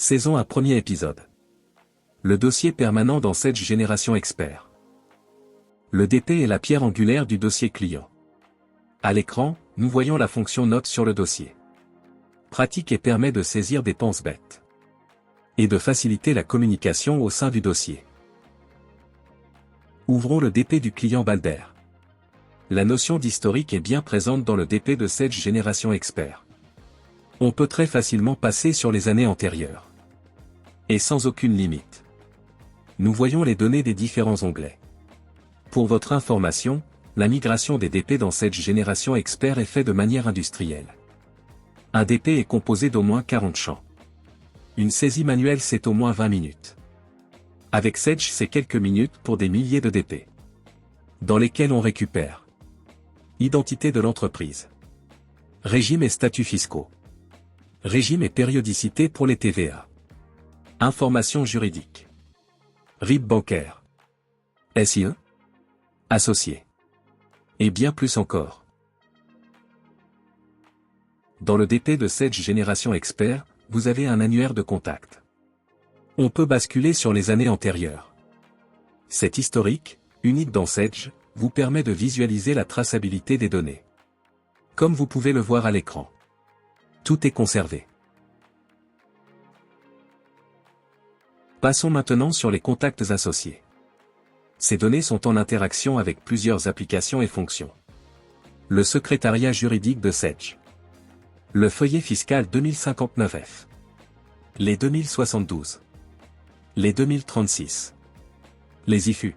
Saison 1, premier épisode. Le dossier permanent dans Sage Génération Expert. Le DP est la pierre angulaire du dossier client. À l'écran, nous voyons la fonction note sur le dossier. Pratique et permet de saisir des pense-bêtes. Et de faciliter la communication au sein du dossier. Ouvrons le DP du client Balder. La notion d'historique est bien présente dans le DP de Sage Génération Expert. On peut très facilement passer sur les années antérieures. Et sans aucune limite. Nous voyons les données des différents onglets. Pour votre information, la migration des DP dans Sage Génération Expert est faite de manière industrielle. Un DP est composé d'au moins 40 champs. Une saisie manuelle c'est au moins 20 minutes. Avec Sage c'est quelques minutes pour des milliers de DP. Dans lesquels on récupère identité de l'entreprise, régime et statuts fiscaux, régime et périodicité pour les TVA, informations juridiques, RIB bancaire, SIE, associés, et bien plus encore. Dans le DP de Sage Génération Expert, vous avez un annuaire de contact. On peut basculer sur les années antérieures. Cet historique, unique dans Sage, vous permet de visualiser la traçabilité des données. Comme vous pouvez le voir à l'écran. Tout est conservé. Passons maintenant sur les contacts associés. Ces données sont en interaction avec plusieurs applications et fonctions. Le secrétariat juridique de Sage. Le feuillet fiscal 2059F. Les 2072. Les 2036. Les IFU.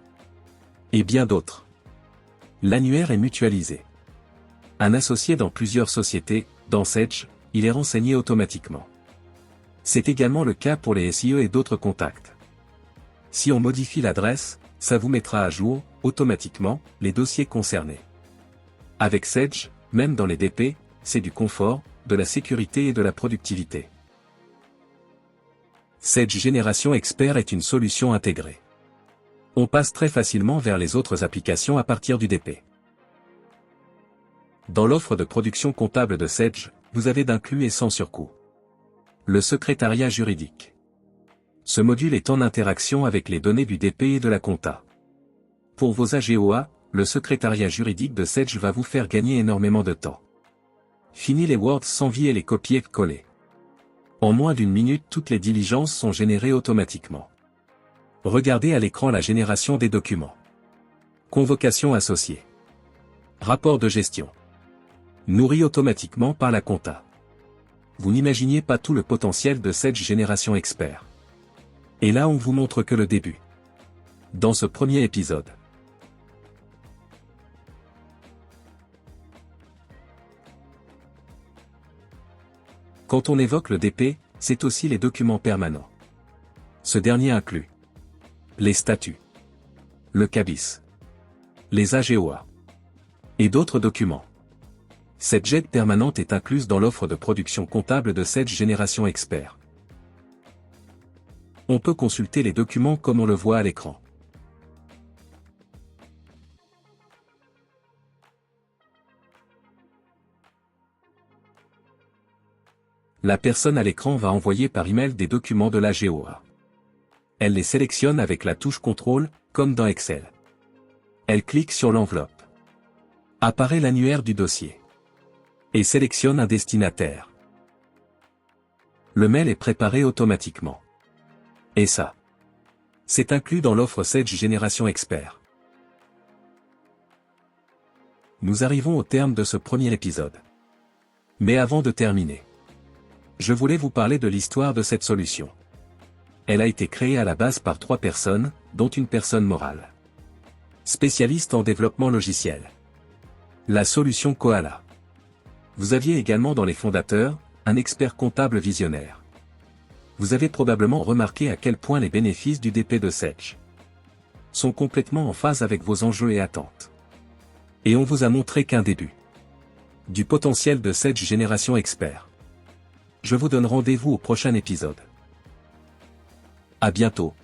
Et bien d'autres. L'annuaire est mutualisé. Un associé dans plusieurs sociétés, dans Sage, il est renseigné automatiquement. C'est également le cas pour les SIE et d'autres contacts. Si on modifie l'adresse, ça vous mettra à jour, automatiquement, les dossiers concernés. Avec Sage, même dans les DP, c'est du confort, de la sécurité et de la productivité. Sage Génération Expert est une solution intégrée. On passe très facilement vers les autres applications à partir du DP. Dans l'offre de production comptable de Sage, vous avez d'inclus et sans surcoût. Le secrétariat juridique. Ce module est en interaction avec les données du DP et de la compta. Pour vos AGOA, le secrétariat juridique de Sage va vous faire gagner énormément de temps. Fini les Word sans vie et les copier-coller. En moins d'une minute toutes les diligences sont générées automatiquement. Regardez à l'écran la génération des documents. Convocation associée. Rapport de gestion. Nourri automatiquement par la compta. Vous n'imaginiez pas tout le potentiel de Sage Génération Expert. Et là on vous montre que le début. Dans ce premier épisode. Quand on évoque le DP, c'est aussi les documents permanents. Ce dernier inclut les statuts, le CABIS, les AGOA et d'autres documents. Cette aide permanente est incluse dans l'offre de production comptable de Sage Génération Expert. On peut consulter les documents comme on le voit à l'écran. La personne à l'écran va envoyer par email des documents de l'AGOA. Elle les sélectionne avec la touche CTRL, comme dans Excel. Elle clique sur l'enveloppe. Apparaît l'annuaire du dossier. Et sélectionne un destinataire. Le mail est préparé automatiquement. Et ça, c'est inclus dans l'offre Sage Génération Expert. Nous arrivons au terme de ce premier épisode. Mais avant de terminer, je voulais vous parler de l'histoire de cette solution. Elle a été créée à la base par 3 personnes, dont une personne morale. Spécialiste en développement logiciel. La solution Koala. Vous aviez également dans les fondateurs, un expert comptable visionnaire. Vous avez probablement remarqué à quel point les bénéfices du DP de Sage sont complètement en phase avec vos enjeux et attentes. Et on vous a montré qu'un début du potentiel de Sage Génération Expert. Je vous donne rendez-vous au prochain épisode. À bientôt.